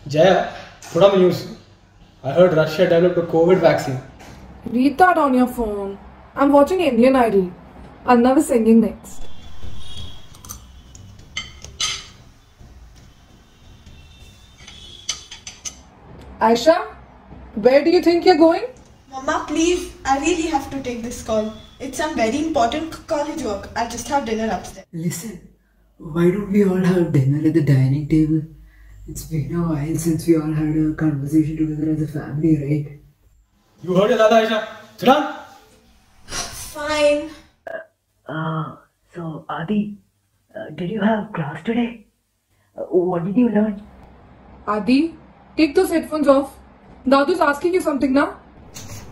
Jaya, put on the news. I heard Russia developed a COVID vaccine. Read that on your phone. I'm watching Indian Idol. Anna was singing next. Aisha, where do you think you're going? Mama, please, I really have to take this call. It's some very important college work. I'll just have dinner upstairs. Listen, why don't we all have dinner at the dining table? It's been a while since we all had a conversation together as a family, right? You heard it, Aisha. Sit down. Fine. So Adi, did you have class today? What did you learn? Adi, take those headphones off. Dadu's asking you something now.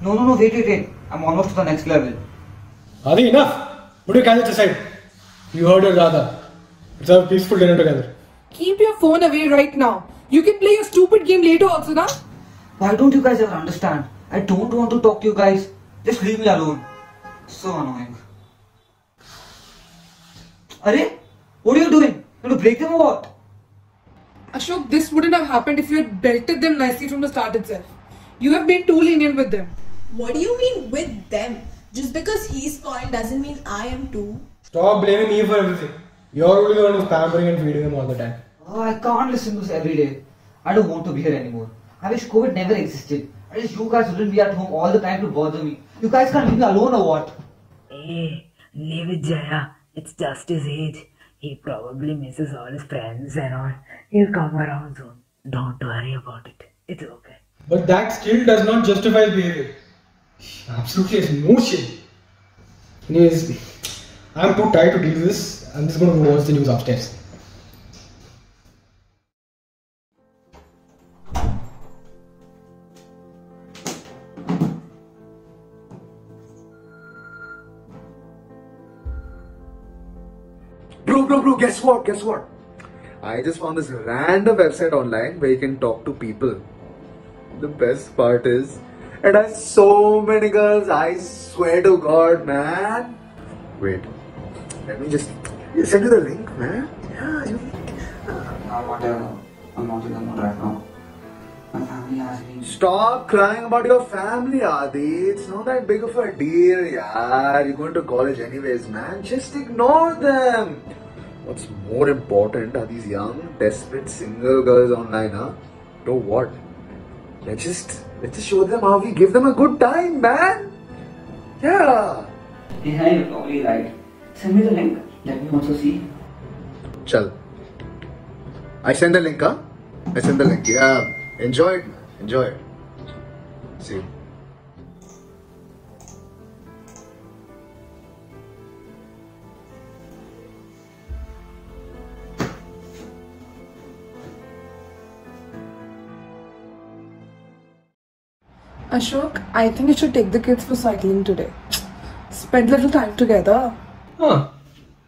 No, wait. I'm almost to the next level. Adi, enough. Put your gadgets aside. You heard it, Radha. Let's have a peaceful dinner together. Keep your phone away right now. You can play your stupid game later also, na? Why don't you guys ever understand? I don't want to talk to you guys. Just leave me alone. So annoying. Arey, what are you doing? You want to break them or what? Ashok, this wouldn't have happened if you had belted them nicely from the start itself. You have been too lenient with them. What do you mean with them? Just because he's spoiled doesn't mean I am too. Stop blaming me for everything. You're only the one who's pampering and feeding him all the time. Oh, I can't listen to this every day. I don't want to be here anymore. I wish COVID never existed. I wish you guys wouldn't be at home all the time to bother me. You guys can't leave me alone or what? Hey, leave it, Jaya. It's just his age. He probably misses all his friends and all. He'll come around soon. Don't worry about it. It's okay. But that still does not justify his behavior. Absolutely has no shame. Anyways, I'm too tired to deal with this. I'm just going to go watch the news upstairs. Bro, guess what? I just found this random website online where you can talk to people. The best part is, it has so many girls, I swear to God, man. Wait, let me just send you the link, man. Yeah, I'm not in the mood right now. My family has been... Stop crying about your family, Adi. It's not that big of a deal, yaar. You're going to college anyways, man. Just ignore them. What's more important are these young, desperate single girls online, huh? So what? Let's just show them how we give them a good time, man. Yeah. Yeah, you're probably right. Send me the link. Let me also see. Chal. I send the link, huh? I send the link. Yeah. Enjoy it, man. Enjoy it. See. Ashok, I think you should take the kids for cycling today. Spend little time together. Huh.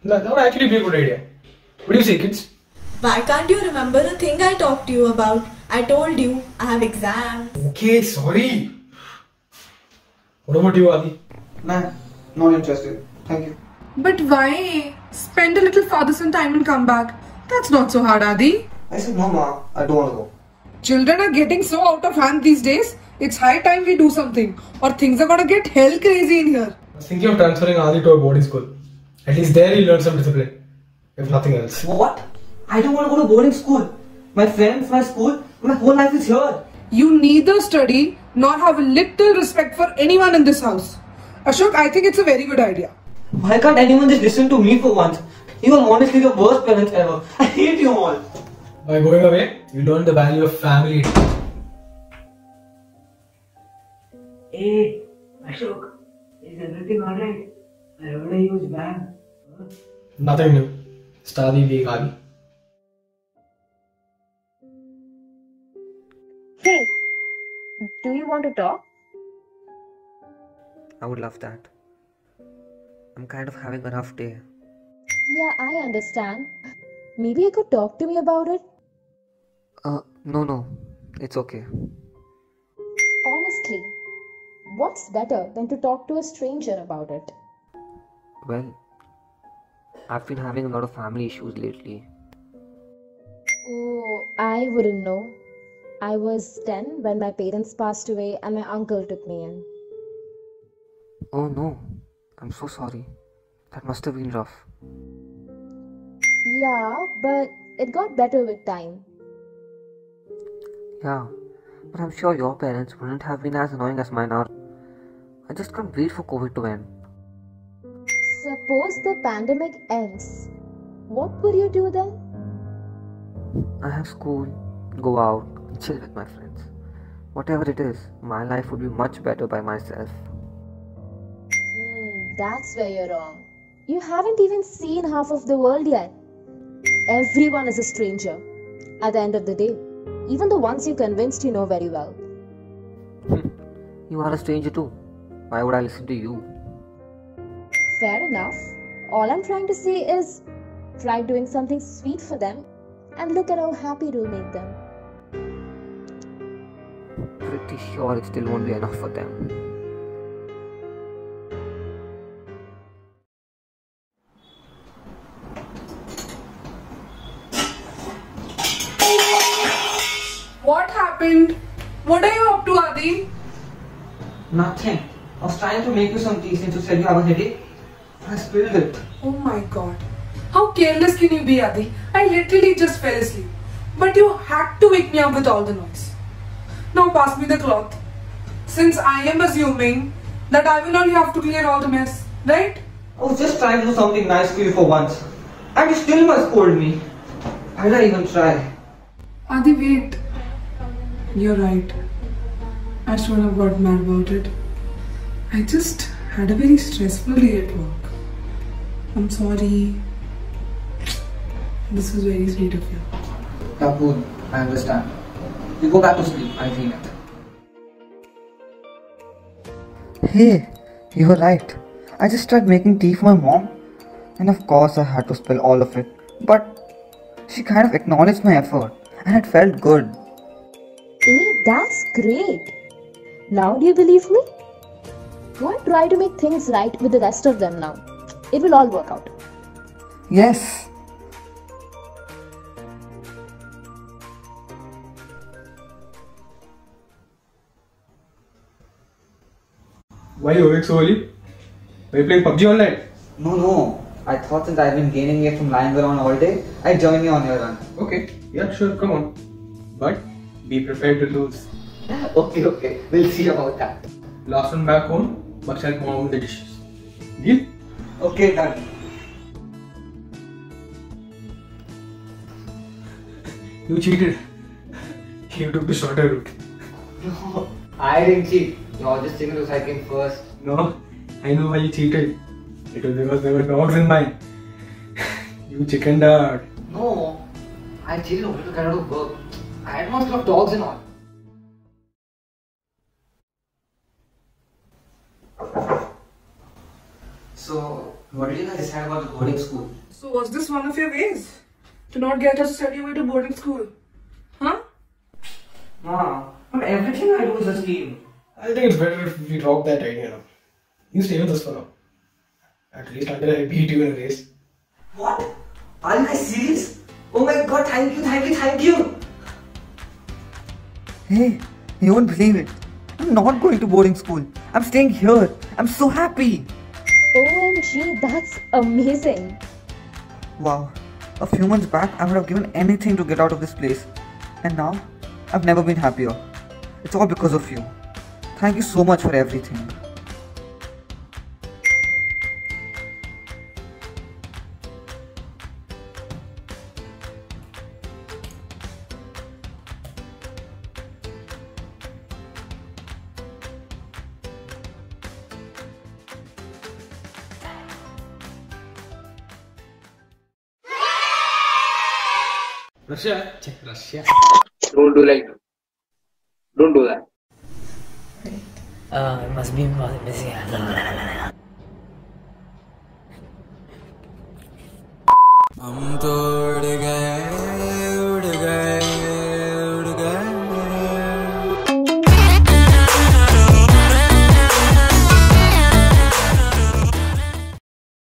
That would actually be a good idea. What do you say, kids? Why can't you remember the thing I talked to you about? I told you I have exams. Okay, sorry. What about you, Adi? Nah, not interested. Thank you. But why? Spend a little father some time and come back. That's not so hard, Adi. I said no, Ma. I don't want to go. Children are getting so out of hand these days. It's high time we do something, or things are gonna get hell crazy in here. I was thinking of transferring Adi to a boarding school. At least there he'll learn some discipline. If nothing else. What? I don't want to go to boarding school. My friends, my school, my whole life is here. You neither study nor have a little respect for anyone in this house. Ashok, I think it's a very good idea. Why can't anyone just listen to me for once? You are honestly the worst parents ever. I hate you all. By going away, you learn the value of family. Hey, Ashok, is everything alright? I heard a huge bang. Huh? Nothing new. Study being Adi. Hey, do you want to talk? I would love that. I'm kind of having a rough day. Yeah, I understand. Maybe you could talk to me about it? No, it's okay. Honestly, what's better than to talk to a stranger about it? Well, I've been having a lot of family issues lately. Oh, I wouldn't know. I was 10 when my parents passed away and my uncle took me in. Oh no, I'm so sorry. That must have been rough. Yeah, but it got better with time. Yeah, but I'm sure your parents wouldn't have been as annoying as mine are. I just can't wait for COVID to end. Suppose the pandemic ends. What would you do then? I have school, go out, chill with my friends. Whatever it is, my life would be much better by myself. That's where you're wrong. You haven't even seen half of the world yet. Everyone is a stranger. At the end of the day, even the ones you convinced you know very well. You are a stranger too. Why would I listen to you? Fair enough. All I'm trying to say is try doing something sweet for them and look at how happy it'll make them. Pretty sure it still won't be enough for them. What happened? What are you up to, Adi? Nothing. I was trying to make you some tea since you said you have a headache. I spilled it. Oh my god. How careless can you be, Adi? I literally just fell asleep. But you had to wake me up with all the noise. Now pass me the cloth. Since I am assuming that I will only have to clear all the mess, right? I was just trying to do something nice for you for once. And you still must scold me. Why did I even try? Adi, wait. You're right. I shouldn't have got mad about it. I just had a very stressful day at work. I'm sorry. This was very sweet of you. Yeah, cool. I understand. You go back to sleep. I'll clean it. Hey, you were right. I just tried making tea for my mom. And of course I had to spill all of it. But she kind of acknowledged my effort. And it felt good. Hey, that's great. Now do you believe me? Go and try to make things right with the rest of them now. It will all work out. Yes. Why are you awake so early? Are you playing PUBG all night? No. I thought since I've been gaining weight from lying around all day, I'd join you on your run. Okay, yeah, sure, come on. But be prepared to lose. Okay. We'll see about that. Last one back home, must help mom with the dishes. Deal? Okay, done. You cheated. You took the shorter route. No, I didn't cheat. You're just thinking because I came first. No, I know why you cheated. It was because there were dogs in mine. You chickened out. No, I cheated only to get out of work. I had not got dogs and all. So, what did you guys decide about the boarding school? So was this one of your ways? To not get us to send you away to boarding school? Huh? Mom, everything I do is a scheme. I think it's better if we drop that idea now. You stay with us for now. At least until I beat you in a race. What? Are you guys serious? Oh my god, thank you! Hey, you won't believe it. I'm not going to boarding school. I'm staying here. I'm so happy. OMG, that's amazing. Wow. A few months back, I would have given anything to get out of this place. And now, I've never been happier. It's all because of you. Thank you so much for everything. Russia? Check Russia. Don't do like that. Don't do that. It must be busy. हम तो